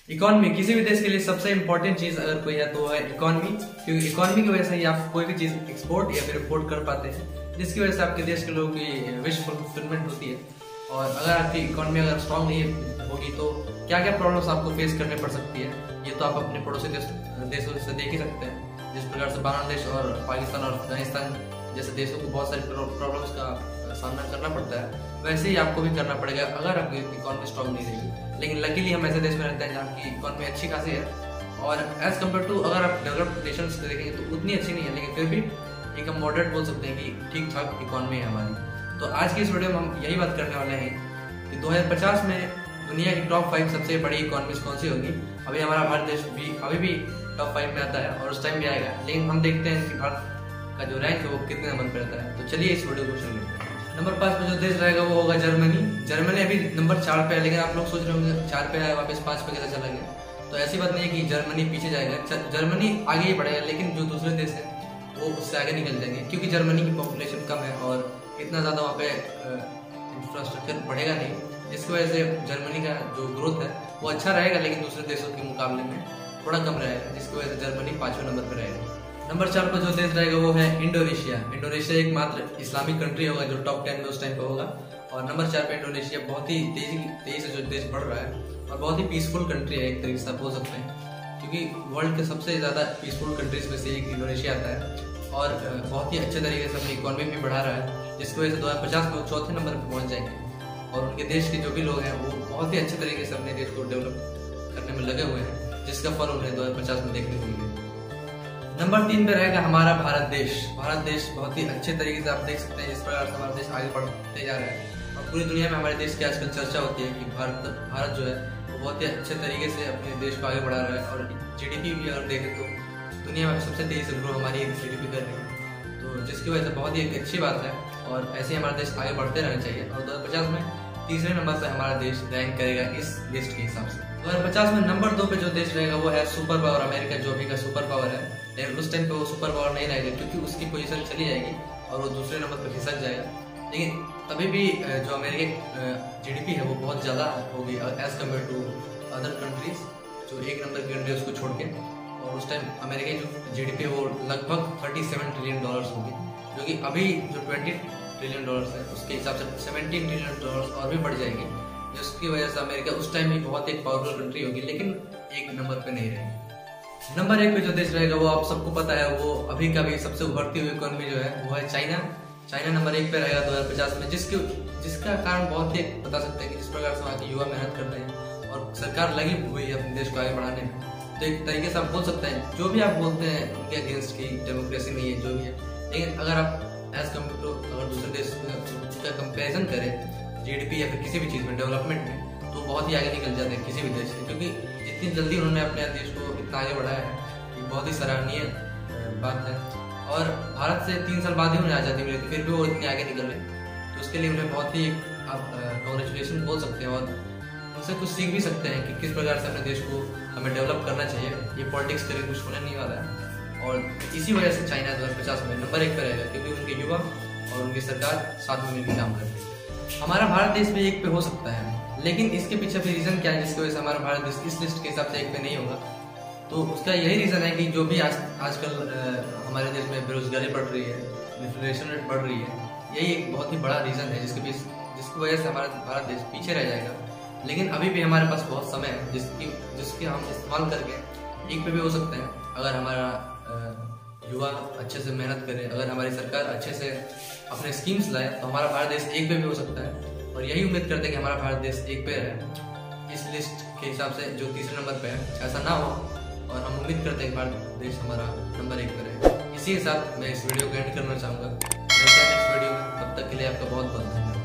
Economy किसी भी देश के लिए सबसे इंपॉर्टेंट चीज अगर कोई है तो वो है इकोनॉमी, क्योंकि इकोनॉमी की वजह से ही आप कोई भी चीज एक्सपोर्ट या फिर इम्पोर्ट कर पाते हैं, जिसकी वजह से आपके देश के लोगों की विश फुलफिलमेंट होती है। और अगर आपकी इकोनॉमी अगर स्ट्रांग नहीं होगी तो क्या क्या प्रॉब्लम्स आपको फेस करने पड़ सकती है, ये तो आप अपने पड़ोसी देशों से देख ही सकते हैं। जिस प्रकार से बांग्लादेश और पाकिस्तान और अफगानिस्तान जैसे देशों को बहुत सारी प्रॉब्लम्स का सामना करना पड़ता है, वैसे ही आपको भी करना पड़ेगा अगर आपकी इकोनॉमी स्ट्रांग नहीं रहेगी। लेकिन लकीली हम ऐसे देश में रहते हैं जहाँ की इकोनॉमी अच्छी खासी है, और एज कम्पेयर टू अगर आप डेवलप्ड नेशंस देखेंगे तो उतनी अच्छी नहीं है, लेकिन फिर भी एक हम मॉडरेट बोल सकते हैं कि ठीक ठाक इकोनॉमी है हमारी। तो आज की इस वीडियो में हम यही बात करने वाले हैं कि 2050 में दुनिया की टॉप 5 सबसे बड़ी इकोनॉमीज कौन सी होगी। अभी हमारा भारत देश भी अभी भी टॉप 5 में आता है और उस टाइम भी आएगा, लेकिन हम देखते हैं कि भारत का जो रैंक है वो कितने नंबर पर रहता है। तो चलिए इस वीडियो को शुरू करते हैं। नंबर 5 पे जो देश रहेगा वो होगा जर्मनी। जर्मनी अभी नंबर 4 पे है, लेकिन आप लोग सोच रहे होंगे 4 पे है वापस 5 पे कैसे चला गया। तो ऐसी बात नहीं है कि जर्मनी पीछे जाएगा, जर्मनी आगे ही बढ़ेगा, लेकिन जो दूसरे देश है वो उससे आगे निकल जाएंगे, क्योंकि जर्मनी की पॉपुलेशन कम है और इतना ज़्यादा वहाँ पे इंफ्रास्ट्रक्चर बढ़ेगा नहीं, जिसकी वजह से जर्मनी का जो ग्रोथ है वो अच्छा रहेगा, लेकिन दूसरे देशों के मुकाबले में थोड़ा कम रहेगा, जिसकी वजह से जर्मनी 5वें नंबर पर रहेगा। नंबर 4 पर जो देश रहेगा वो है इंडोनेशिया। इंडोनेशिया एकमात्र इस्लामिक कंट्री होगा जो टॉप 10 में उस टाइम पे होगा। और नंबर 4 पे इंडोनेशिया बहुत ही तेजी से जो देश बढ़ रहा है और बहुत ही पीसफुल कंट्री है, एक तरीके से आप बोल सकते हैं, क्योंकि वर्ल्ड के सबसे ज़्यादा पीसफुल कंट्रीज में से एक इंडोनेशिया आता है और बहुत ही अच्छे तरीके से अपनी इकोनॉमी भी बढ़ा रहा है, जिसकी वजह से 2050 में 4थे नंबर पर पहुँच जाएंगे। और उनके देश के जो भी लोग हैं वो बहुत ही अच्छे तरीके से अपने देश को डेवलप करने में लगे हुए हैं, जिसका फल उन्हें 2050 में देखने को मिलेगा। नंबर 3 पे रहेगा हमारा भारत देश। भारत देश बहुत ही अच्छे तरीके से आप देख सकते हैं जिस प्रकार से हमारा देश आगे बढ़ते जा रहा है, और पूरी दुनिया में हमारे देश की आजकल चर्चा होती है कि भारत जो है वो बहुत ही अच्छे तरीके से अपने देश को आगे बढ़ा रहा है। और जीडीपी भी अगर देखें तो दुनिया में सबसे तेजी से ग्रो हमारी जीडीपी कर रही है, तो जिसकी वजह से बहुत ही एक अच्छी बात है और ऐसे ही हमारा देश आगे बढ़ते रहना चाहिए। और 2050 में 3रे नंबर पर हमारा देश रैंक करेगा इस लिस्ट के हिसाब से। 2050 में नंबर 2 पे जो देश रहेगा वो है सुपर पावर अमेरिका, जो अभी का सुपर पावर है, लेकिन उस टाइम पे वो सुपर पावर नहीं रहेगा, क्योंकि उसकी पोजीशन चली जाएगी और वो दूसरे नंबर पर खिसक जाएगा। लेकिन तभी भी जो अमेरिका जीडीपी है वो बहुत ज़्यादा होगी as compare to other countries जो 1 नंबर की कंट्री है उसको छोड़ के। और उस टाइम अमेरिका की जो जीडीपी है वो लगभग $37 ट्रिलियन होगी, जो कि अभी जो $20 ट्रिलियन है उसके हिसाब से $17 ट्रिलियन और भी बढ़ जाएंगे, जिसकी वजह से अमेरिका उस टाइम भी बहुत एक पावरफुल कंट्री होगी, लेकिन 1 नंबर पे नहीं रहेगी। नंबर 1 पे जो देश रहेगा वो आप सबको पता है, वो अभी का भी सबसे उभरती हुई इकोनॉमी जो है वो है चाइना। चाइना नंबर 1 पे रहेगा 2050 में, जिसका कारण बहुत ही बता सकते हैं कि जिस प्रकार से वहाँ के युवा मेहनत करते हैं और सरकार लगी हुई है अपने देश को आगे बढ़ाने में। तो एक तरीके से आप बोल सकते हैं जो भी आप बोलते हैं उनके अगेंस्ट की डेमोक्रेसी नहीं है जो भी है, लेकिन अगर आप एज कम्पेयर टू अगर दूसरे देश का कंपेरिजन करें जीडीपी या फिर किसी भी चीज़ में डेवलपमेंट में, तो बहुत ही आगे निकल जाते हैं किसी भी देश से, क्योंकि जितनी जल्दी उन्होंने अपने देश को इतना आगे बढ़ाया है ये बहुत ही सराहनीय बात है। और भारत से 3 साल बाद ही उन्हें आज़ादी मिली थी, फिर भी वो इतने आगे निकल रहे, तो उसके लिए उन्हें बहुत ही आप कॉन्ग्रेचुलेशन बोल सकते हैं और उनसे कुछ सीख भी सकते हैं कि किस प्रकार से अपने देश को हमें डेवलप करना चाहिए। ये पॉलिटिक्स के लिए कुछ होने नहीं वाला है, और इसी वजह से चाइना 2050 में नंबर 1 पर रहेगा, क्योंकि उनके युवा और उनकी सरकार साथ में मिलकर काम करती है। हमारा भारत देश भी 1 पे हो सकता है, लेकिन इसके पीछे भी रीज़न क्या है जिसकी वजह से हमारा भारत देश इस लिस्ट के हिसाब से 1 पे नहीं होगा। तो उसका यही रीज़न है कि जो भी आजकल हमारे देश में बेरोजगारी बढ़ रही है, इन्फ्लेशन रेट बढ़ रही है, यही एक बहुत ही बड़ा रीज़न है जिसकी वजह से हमारा भारत देश पीछे रह जाएगा। लेकिन अभी भी हमारे पास बहुत समय है जिसके हम इस्तेमाल करके 1 पे भी हो सकते हैं, अगर हमारा युवा अच्छे से मेहनत करे, अगर हमारी सरकार अच्छे से अपने स्कीम्स लाए, तो हमारा भारत देश 1 पे भी हो सकता है। और यही उम्मीद करते हैं कि हमारा भारत देश 1 पे रहे इस लिस्ट के हिसाब से जो 3रे नंबर पे है, ऐसा ना हो, और हम उम्मीद करते हैं कि भारत देश हमारा नंबर 1 पे रहे। इसी के साथ मैं इस वीडियो को एंड करना चाहूँगा। मिलते हैं नेक्स्ट वीडियो में, तब तक के लिए आपका बहुत बहुत धन्यवाद।